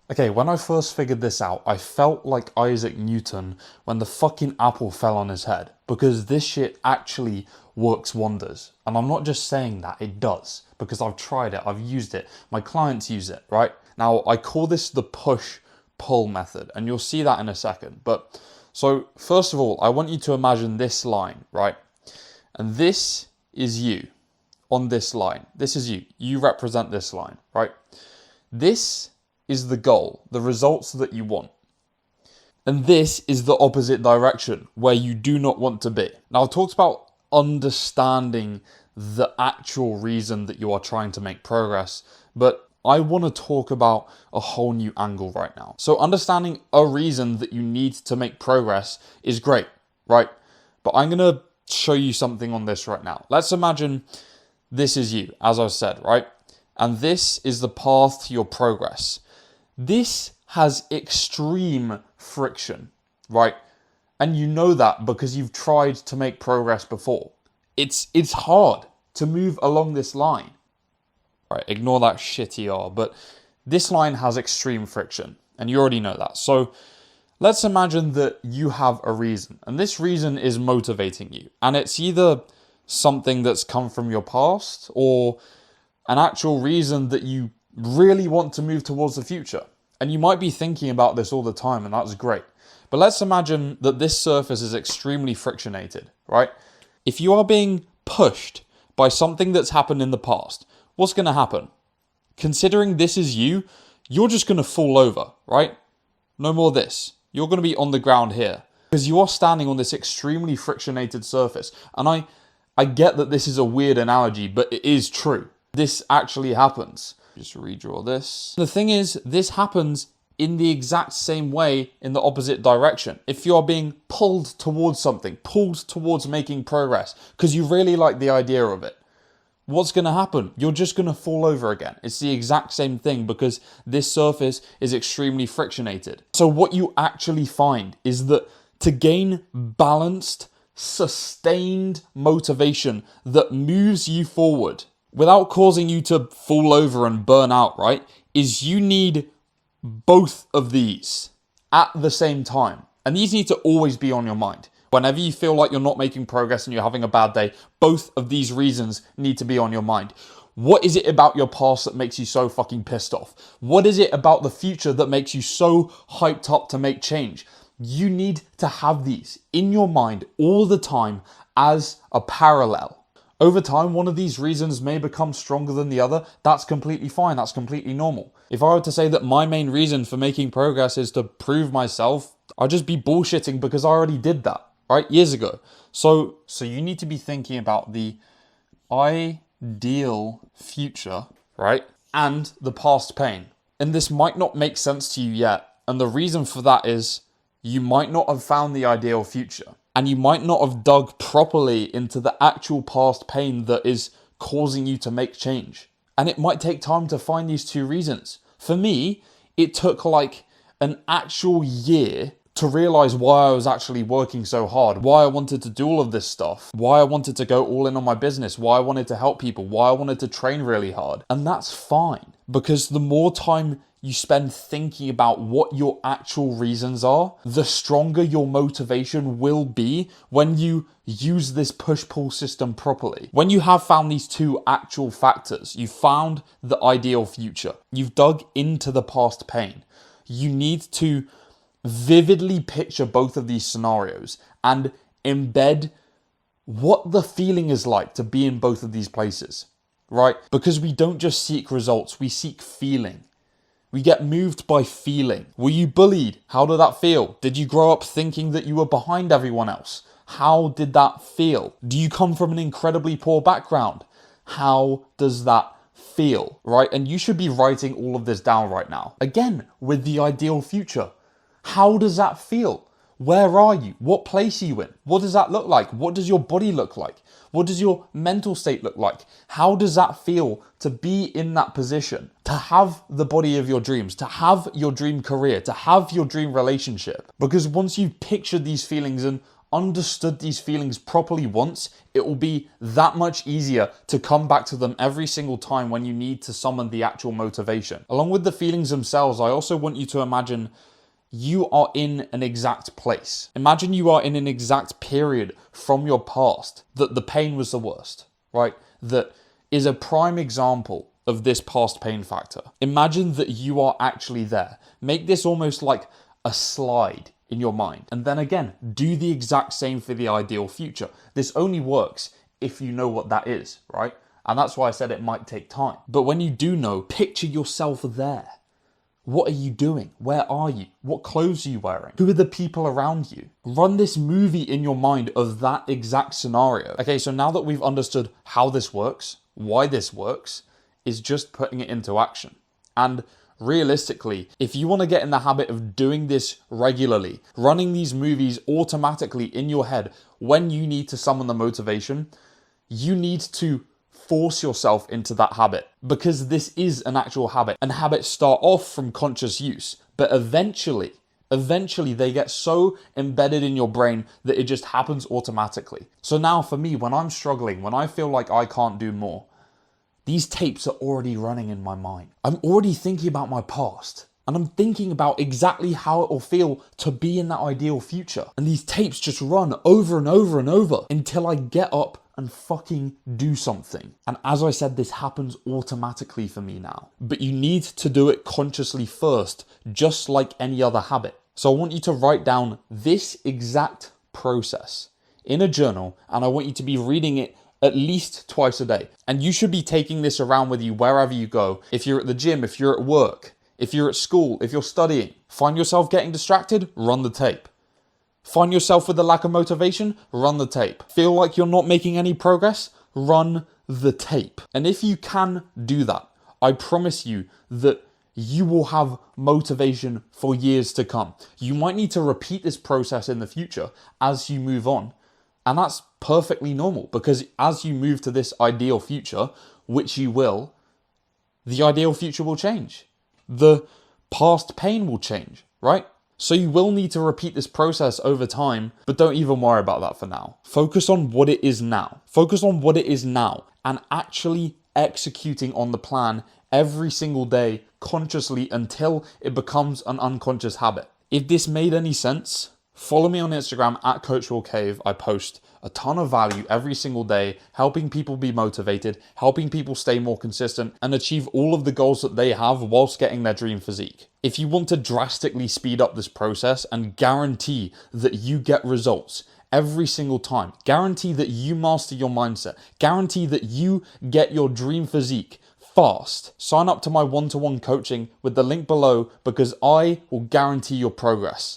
Okay, when I first figured this out, I felt like Isaac Newton when the fucking apple fell on his head, because this shit actually works wonders. And I'm not just saying that, it does, because I've tried it, I've used it, my clients use it, right? Now, I call this the push-pull method, and you'll see that in a second. But, so, first of all, I want you to imagine this line, right? And this is you on this line. This is you. You represent this line, right? This is the goal, the results that you want. And this is the opposite direction, where you do not want to be. Now, I've talked about understanding the actual reason that you are trying to make progress, but I want to talk about a whole new angle right now. So understanding a reason that you need to make progress is great, right? But I'm going to show you something on this right now. Let's imagine this is you, as I said, right? And this is the path to your progress. This has extreme friction, right? And you know that because you've tried to make progress before. It's hard to move along this line. Right, ignore that shitty R, but this line has extreme friction, and you already know that. So let's imagine that you have a reason, and this reason is motivating you. And it's either something that's come from your past or an actual reason that you really want to move towards the future. And you might be thinking about this all the time, and that's great. But let's imagine that this surface is extremely frictionated, right? If you are being pushed by something that's happened in the past, what's going to happen? Considering this is you, you're just going to fall over, right? No more this. You're going to be on the ground here because you are standing on this extremely frictionated surface. And I get that this is a weird analogy, but it is true. This actually happens. Just redraw this. The thing is, this happens in the exact same way in the opposite direction. If you are being pulled towards something, pulled towards making progress, because you really like the idea of it, what's going to happen? You're just going to fall over again. It's the exact same thing because this surface is extremely frictionated. So what you actually find is that to gain balanced, sustained motivation that moves you forward without causing you to fall over and burn out, right, is you need both of these at the same time. And these need to always be on your mind. Whenever you feel like you're not making progress and you're having a bad day, both of these reasons need to be on your mind. What is it about your past that makes you so fucking pissed off? What is it about the future that makes you so hyped up to make change? You need to have these in your mind all the time as a parallel. Over time, one of these reasons may become stronger than the other. That's completely fine. That's completely normal. If I were to say that my main reason for making progress is to prove myself, I'd just be bullshitting because I already did that, right? Years ago. So you need to be thinking about the ideal future, right? And the past pain. And this might not make sense to you yet. And the reason for that is you might not have found the ideal future. And you might not have dug properly into the actual past pain that is causing you to make change. And it might take time to find these two reasons. For me, it took like an actual year to realize why I was actually working so hard, why I wanted to do all of this stuff, why I wanted to go all in on my business, why I wanted to help people, why I wanted to train really hard. And that's fine, because the more time you spend thinking about what your actual reasons are, the stronger your motivation will be when you use this push-pull system properly. When you have found these two actual factors, you've found the ideal future, you've dug into the past pain, you need to vividly picture both of these scenarios and embed what the feeling is like to be in both of these places, right? Because we don't just seek results, we seek feeling. We get moved by feeling. Were you bullied? How did that feel? Did you grow up thinking that you were behind everyone else? How did that feel? Do you come from an incredibly poor background? How does that feel, right? And you should be writing all of this down right now. Again, with the ideal future. How does that feel? Where are you? What place are you in? What does that look like? What does your body look like? What does your mental state look like? How does that feel to be in that position? To have the body of your dreams, to have your dream career, to have your dream relationship? Because once you've pictured these feelings and understood these feelings properly once, it will be that much easier to come back to them every single time when you need to summon the actual motivation. Along with the feelings themselves, I also want you to imagine you are in an exact place. Imagine you are in an exact period from your past that the pain was the worst, right? That is a prime example of this past pain factor. Imagine that you are actually there. Make this almost like a slide in your mind. And then again, do the exact same for the ideal future. This only works if you know what that is, right? And that's why I said it might take time. But when you do know, picture yourself there. What are you doing? Where are you? What clothes are you wearing? Who are the people around you? Run this movie in your mind of that exact scenario. Okay, so now that we've understood how this works, why this works, is just putting it into action. And realistically, if you want to get in the habit of doing this regularly, running these movies automatically in your head when you need to summon the motivation, you need to force yourself into that habit, because this is an actual habit, and habits start off from conscious use, but eventually they get so embedded in your brain that it just happens automatically. So now for me, when I'm struggling, when I feel like I can't do more, these tapes are already running in my mind. I'm already thinking about my past, and I'm thinking about exactly how it will feel to be in that ideal future. And these tapes just run over and over and over until I get up and fucking do something. And as I said, this happens automatically for me now. But you need to do it consciously first, just like any other habit. So I want you to write down this exact process in a journal, and I want you to be reading it at least twice a day. And you should be taking this around with you wherever you go. If you're at the gym, if you're at work, if you're at school, if you're studying, find yourself getting distracted, run the tape. Find yourself with a lack of motivation, run the tape. Feel like you're not making any progress, run the tape. And if you can do that, I promise you that you will have motivation for years to come. You might need to repeat this process in the future as you move on. And that's perfectly normal, because as you move to this ideal future, which you will, the ideal future will change. The past pain will change, right? So you will need to repeat this process over time, but don't even worry about that for now. Focus on what it is now. Focus on what it is now and actually executing on the plan every single day consciously until it becomes an unconscious habit. If this made any sense, follow me on Instagram at CoachWillCave. I post a ton of value every single day, helping people be motivated, helping people stay more consistent and achieve all of the goals that they have whilst getting their dream physique. If you want to drastically speed up this process and guarantee that you get results every single time, guarantee that you master your mindset, guarantee that you get your dream physique fast, sign up to my one-to-one coaching with the link below, because I will guarantee your progress.